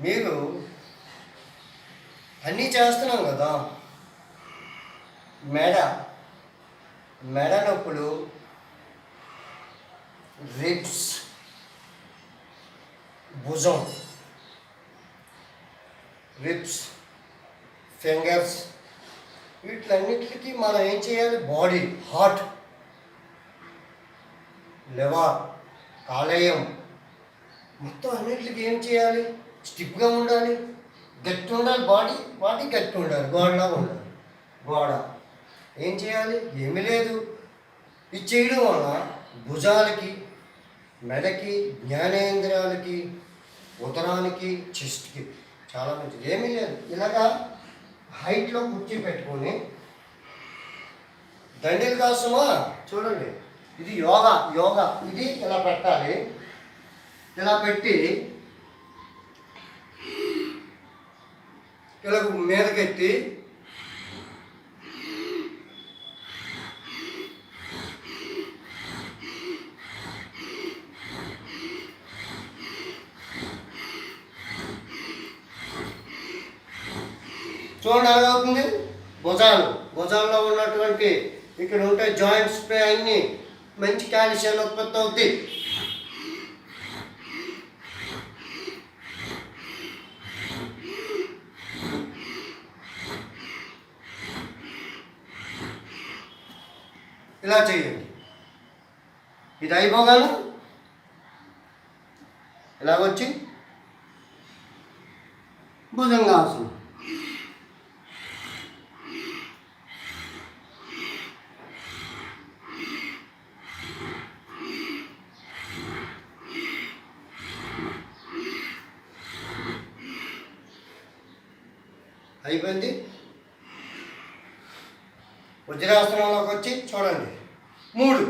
మీరు అన్నీ చేస్తున్నాం కదా. మెడ మెడ నొప్పులు, రిబ్స్, భుజం, రిబ్స్, ఫింగర్స్, వీటిలన్నిటికీ మనం ఏం చేయాలి? బాడీ, హార్ట్, లివర్, కాలేయం, మొత్తం అన్నిటికి ఏం చేయాలి? స్టిఫ్గా ఉండాలి, గట్టి ఉండాలి. బాడీ గట్టి ఉండాలి, గోడలా ఉండాలి. గోడ ఏం చేయాలి? ఏమీ లేదు. ఇది చేయడం వల్ల భుజాలకి, మెడకి, జ్ఞానేంద్రియాలకి, ఉదరానికి, చెస్ట్కి చాలా మంచిది. ఏమీ లేదు. ఇలాగా హైట్లో కుర్చీ పెట్టుకొని దండీలు కాసుమా చూడండి. ఇది యోగా. ఇది ఇలా పెట్టాలి. ఇలా పెట్టి ఇలా మీదకెత్తి చూడండి ఎలాగవుతుంది. భుజాల్లో ఉన్నటువంటి ఇక్కడ ఉంటే జాయింట్స్ పై అన్ని మంచి కాల్షియం ఉత్పత్తి అవుతుంది. ఇలా చేయండి. ఇది అయిపోగాను ఇలాగొచ్చి భుజంగాసనం. అయిపోయింది. వజ్రాసనంలోకి వచ్చి చూడండి. 3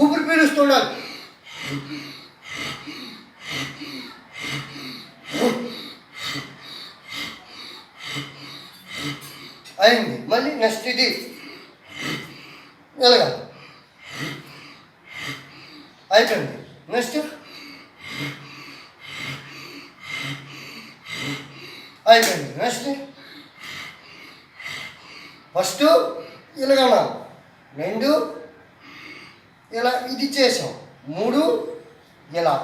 ఊపిరి పీలుస్తుండాలి. అయింది. మళ్ళీ నెక్స్ట్ ఇది ఎలాగా అయిపోయింది. నెక్స్ట్ అయిపోయింది. నెక్స్ట్ ఫస్ట్ ఇలాగన్నా 2 ఇలా ఇది చేసాం. 3 ఇలా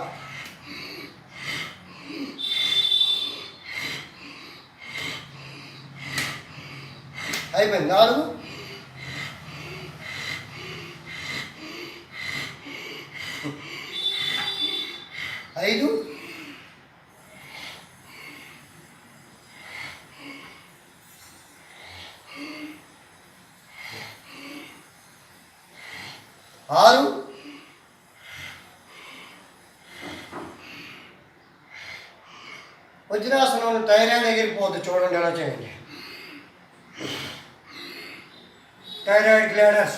అయిపోయింది. 4 5 6 వజ్రాసనంలో థైరాయిడ్ ఎగిరిపోతుంది. చూడండి ఎలా చేయండి. థైరాయిడ్ గ్లాండ్స్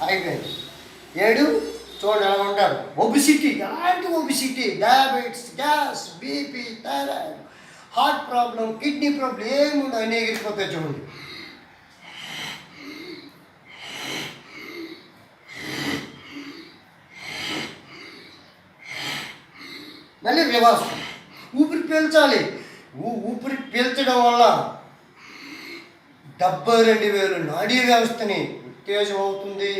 అయిపోయింది. 7 చూడండి ఎలా ఉంటారు. ఒబిసిటీ, ఎలాంటి obesity, diabetes, gas, BP, thyroid, heart problem, kidney problem ఏముండవు, అన్నీ ఎగిరిపోతాయి. చూడండి. మళ్ళీ రివర్స్. ఊపిరి పీల్చాలి. ఊపిరి పీల్చడం వల్ల 72,000 నాడీ వ్యవస్థని ఉత్తేజం అవుతుంది.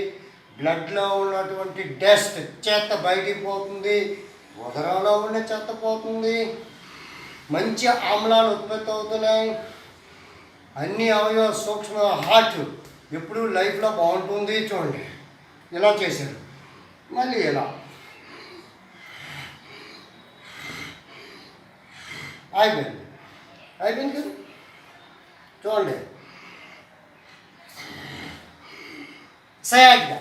బ్లడ్లో ఉన్నటువంటి డస్ట్ చెత్త బయటికి పోతుంది. ఉదరంలో ఉన్న చెత్త పోతుంది. మంచి ఆమ్లాలు ఉత్పత్తి అవుతున్నాయి. అన్ని అవయవ సూక్ష్మ హార్ట్ ఎప్పుడు లైఫ్లో బాగుంటుంది. చూడండి ఇలా చేశారు. మళ్ళీ ఇలా అయిపోయింది కదా. చూడండి. సయాగ్గా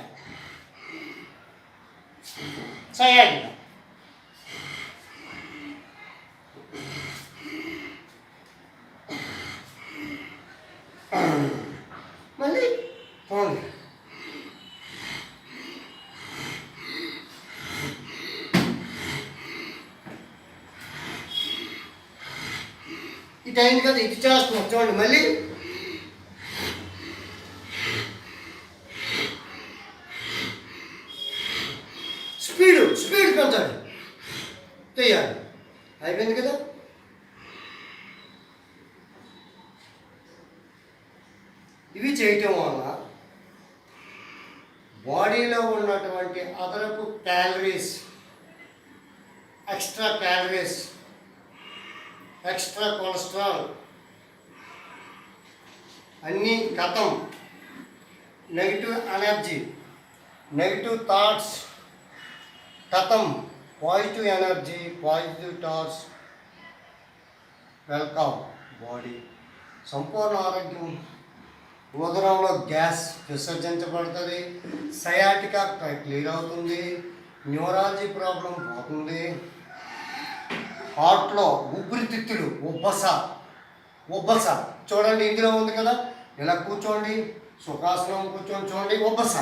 మళ్ళీ చూడండి. ఇటు అయింది కదా, ఇది చేస్తున్నాం చూడండి. మళ్ళీ స్పీడ్ పెంచాలి, చేయాలి. అయిపోయింది కదా. ఇవి చేయటం వల్ల బాడీలో ఉన్నటువంటి అదనపు calories, extra calories, extra cholesterol అన్నీ గతం. నెగిటివ్ ఎనర్జీ, నెగిటివ్ థాట్స్ గతం. Positive energy, positive thoughts welcome. Body సంపూర్ణ ఆరోగ్యం. ఉదరంలో గ్యాస్ విసర్జించబడుతుంది, సయాటికా క్లియర్ అవుతుంది, న్యూరాలజీ ప్రాబ్లం పోతుంది, హార్ట్లో ఊపిరితిత్తులు ఉబ్బస చూడండి, ఇందులో ఉంది కదా. ఇలా కూర్చోండి, సుఖాసనం కూర్చొని చూడండి. ఉబ్బస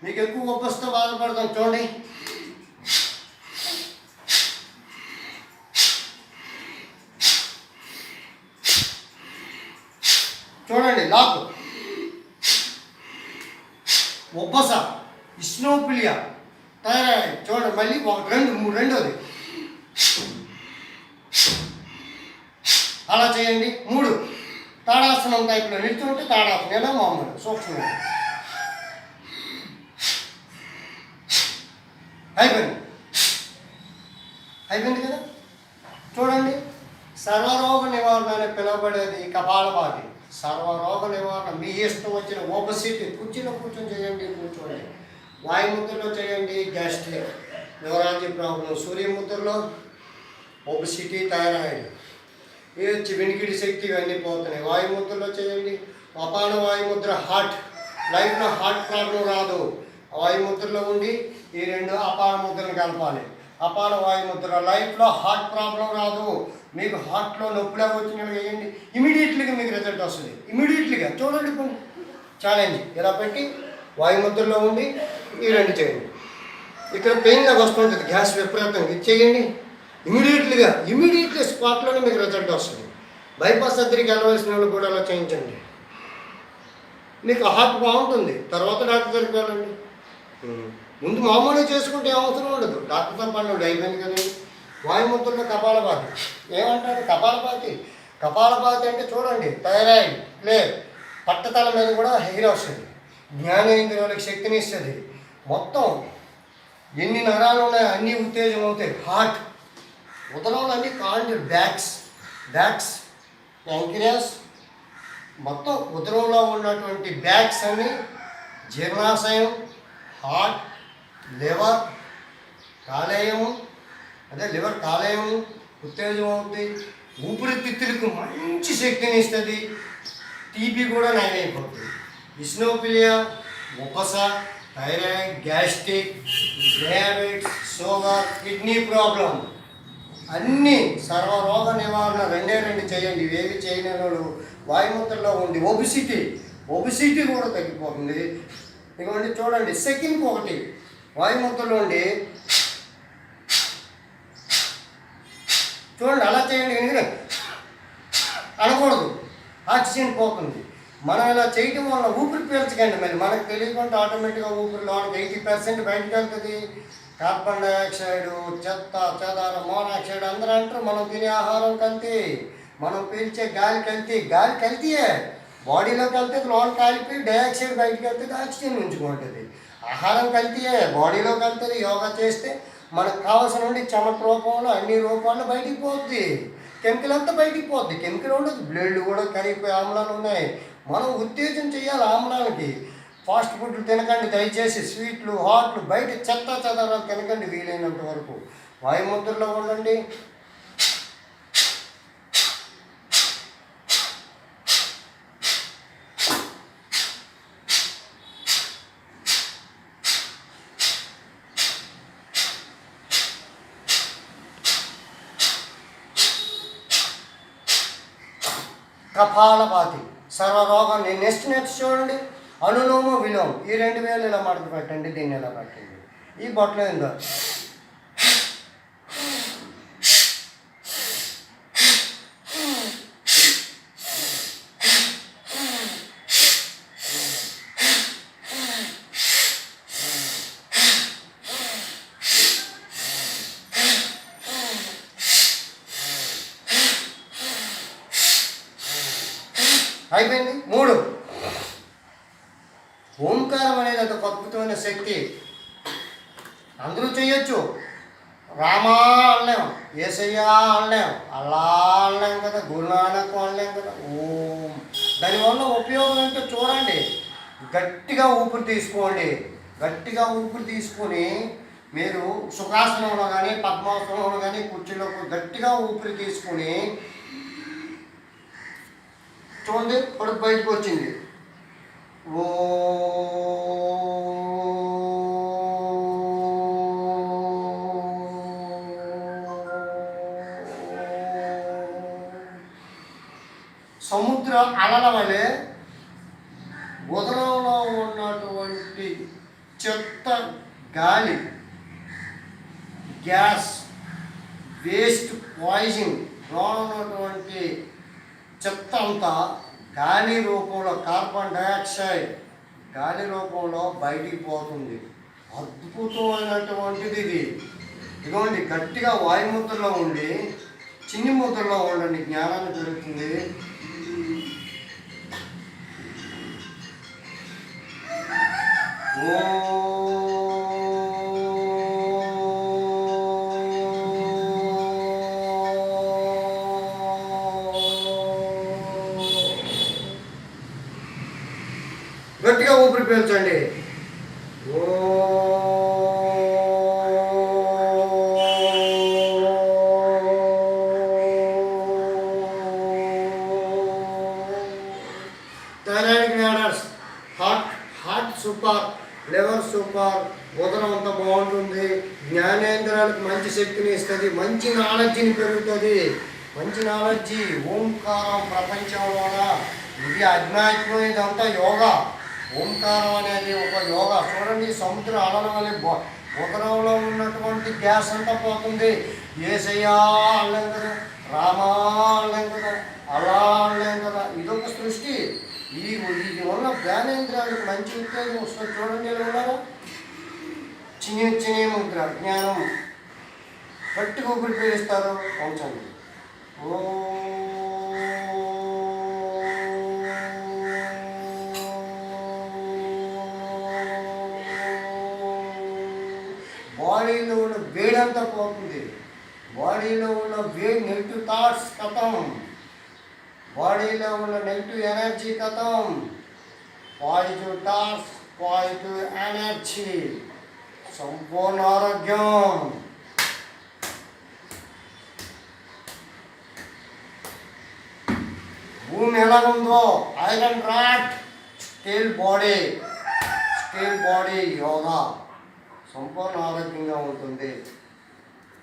మీకు ఎక్కువ ఉబ్బసతో బాధపడతాం చూడండి. చూడండి లాక్, ఉబ్బస, ఇస్నోఫిలియా, థైరాయిడ్. చూడండి మళ్ళీ రెండోది అలా చేయండి. 3 తాడాసనం టైప్లో నిల్చుంటే తాడాసనం, ఎలా మామూలు సూక్ష్మంగా. అయిపోయింది కదా. చూడండి, సర్వరోగ నివారణ అని పిలువబడేది కపాలభాతి. సర్వరోగ నివారణ మీ ఇష్టం వచ్చిన ఓబసిటీ కుర్చీలో కూర్చొని చేయండి, కూర్చోండి. వాయుముద్రలో చేయండి, గ్యాస్ట్రిక్, న్యూరాలజీ ప్రాబ్లం. సూర్యముద్రలో ఓబసిటీ, థైరాయిడ్, ఇది వచ్చి వినికిడి శక్తి, ఇవన్నీ పోతున్నాయి. వాయుముద్రలో చేయండి. అపాన వాయుముద్ర, హార్ట్, లైఫ్లో హార్ట్ ప్రాబ్లం రాదు. వాయుముద్రలో ఉండి ఈ 2 అపాన ముద్రను కలపాలి. అపాన వాయుముద్ర, లైఫ్లో హార్ట్ ప్రాబ్లం రాదు. మీకు హార్ట్లో నొప్పులా వచ్చినట్టు వేయండి, ఇమీడియట్లీగా మీకు రిజల్ట్ వస్తుంది. ఇమీడియట్లీగా చూడండి, ఛాలెంజ్ ఇలా పెట్టి వాయుముద్రలో ఉండి ఈ 2 చేయండి. ఇక్కడ పెయిన్ లాగా వస్తుంటుంది, గ్యాస్ విపరీతంగా, ఇది చేయండి. ఇమీడియట్లీ స్పాట్లోనే మీకు రిజల్ట్ వస్తుంది. బైపాస్ సర్జరీకి వెళ్ళవలసిన వాళ్ళు కూడా అలా చేయించండి, మీకు హార్ట్ బాగుంటుంది. తర్వాత డాక్టర్ దగ్గరికి వెళ్ళండి. ముందు మామూలుగా చేసుకుంటే అవసరం ఉండదు, డాక్టర్తో పని ఉండదు. అయిపోయింది కదండి. వాయుముద్రలో కపాలభాతి. ఏమంటారు కపాలభాతి అంటే చూడండి, థైరాయిడ్ క్లియర్, పట్టతల మీద కూడా హెయిర్ వస్తుంది, జ్ఞానేంద్రియాలకు శక్తిని ఇస్తుంది. మొత్తం ఎన్ని నరాలు ఉన్నాయో అన్నీ ఉత్తేజం అవుతాయి. హార్ట్, ఉదరంలో అన్ని కాండి, బ్యాక్స్, ప్యాంక్రియాస్, మొత్తం ఉదరంలో ఉన్నటువంటి బ్యాక్స్ అన్ని, జీర్ణాశయం, హార్ట్, లివర్, కాలేయము, లివర్ కాలేయము ఉత్తేజం అవుతుంది. ఊపిరితిత్తులకు మంచి శక్తిని ఇస్తుంది. టీబీ కూడా నయమైపోతుంది. ఇస్నోఫిలియా, ఉబ్బస, thyroid, gastric, diabetes, sugar, kidney problem అన్నీ సర్వరోగ నివారణ 2 చేయండి. ఇవేవి చేయని వాళ్ళు వాయుముద్రలో ఉండి ఒబిసిటీ కూడా తగ్గిపోతుంది. ఇదిగోండి చూడండి, సెకండ్కి 1 వాయుముద్రలో ఉండి చూడండి, అలా చేయండి. ఎందుకంటే అనకూడదు, ఆక్సిజన్ పోతుంది. మనం ఇలా చేయటం వల్ల ఊపిరి పీల్చకండి. మళ్ళీ మనకు తెలియకుండా ఆటోమేటిక్గా ఊపిరిలో 80% బయటకు వెళ్తుంది. కార్బన్ డైఆక్సైడ్, చెత్త చెదారం, మోనాక్సైడ్ అందరూ అంటారు. మనం తినే ఆహారం కల్తీ, మనం పీల్చే గాలి కల్తీయే. బాడీలోకి వెళ్తే లోన్ కాలిపోయి డైఆక్సైడ్ బయటకు వెళ్తే ఆక్సిజన్ ఉంచుకుంటుంది. ఆహారం కల్తీయే, బాడీలోకి వెళ్తుంది. యోగా చేస్తే మనకు కావాల్సిన నుండి చెమట రూపంలో అన్ని రూపాల్లో బయటికి పోద్ది. కెమికల్ అంతా బయటికి పోద్ది. కెమికల్ ఉండదు, బ్లడ్ కూడా కరిగిపోయి ఆమ్లాలు ఉన్నాయి. మనం ఉత్తేజం చేయాలి ఆమ్లానికి. ఫాస్ట్ ఫుడ్లు తినకండి దయచేసి, స్వీట్లు, హాట్లు, బయట చెత్త చెదారాలు తినకండి వీలైనంత వరకు. వాయుముద్రలో ఉండండి. కపాలభాతి సర్వరోగాన్ని. నెక్స్ట్ చూడండి, అనులోమ విలోమ. ఈ 2 వేలు ఇలా మడత పెట్టండి, దీన్ని ఇలా పెట్టండి. ఈ బొట్టలో ఏందో అయిపోయింది. 3, ఓంకారం అనేది ఒక అద్భుతమైన శక్తి. అందరూ చేయొచ్చు. రామా అనలేం, యేసయ్యా అనలేం, అల్లా అనలేం కదా, గురునానక్ అనలేం కదా. ఓం. దానివల్ల ఉపయోగం ఏంటో చూడండి. గట్టిగా ఊపిరి తీసుకోండి. గట్టిగా ఊపిరి తీసుకొని మీరు సుఖాసనంలో కానీ పద్మాసనంలో కానీ కుర్చీలో గట్టిగా ఊపిరి తీసుకొని చూడండి, కడుపు బయటకు వచ్చింది. ఓ సముద్ర అలల వలె ఉదరంలో ఉన్నటువంటి చెత్త గాలి, గ్యాస్, వేస్ట్, పాయిజన్, ఉన్నటువంటి చెత్త అంతా గాలి రూపంలో, కార్బన్ డయాక్సైడ్ గాలి రూపంలో బయటికి పోతుంది. అద్భుతమైనటువంటిది ఇది. ఇదిగోండి, గట్టిగా వాయుముద్రలో ఉండి చిన్ని ముద్రలో ఉండండి, జ్ఞానాన్ని దొరుకుతుంది. గట్టిగా ఊపిరి పీల్చండి. Thyroid glands, heart super, liver super, ఉదరం అంతా బాగుంటుంది. జ్ఞానేంద్రాలకు మంచి శక్తిని ఇస్తుంది, మంచి నాలెడ్జిని పెరుగుతుంది. మంచి నాలెడ్జి. ఓంకారం ప్రపంచంలోన ఇది అజ్ఞాత్మం, ఇదంతా యోగా. ఓంకారం అనేది ఒక యోగా. చూడండి, సముద్ర అలల వల్ల ఉదరంలో ఉన్నటువంటి గ్యాస్ అంతా పోతుంది. యేసయ్యా అనలేం కదా, రామా అనలేం కదా, అలా అనలేం కదా. ఇదొక సృష్టి. ఇది వల్ల జ్ఞానేంద్రియాలకు మంచి ఉత్తేజం వస్తుంది. చూడండి, ఇలా ఉన్నారా, చిన్న ముద్ర, జ్ఞానం. గట్టిగా ఊపిరి పీలుస్తారు, ఉంచండి. బాడీలో ఉన్న వేడంతా పోతుంది. బాడీలో ఉన్న వేడి, నెగిటివ్ థాట్స్ ఖతం. బాడీలో ఉన్న నెగిటివ్ ఎనర్జీ ఖతం. పాజిటివ్ థాట్స్, పాజిటివ్ ఎనర్జీ, సంపూర్ణ ఆరోగ్యం. భూమి ఎలాగుందో, iron rod, steel body yoga, సంపూర్ణ ఆరోగ్యంగా ఉంటుంది.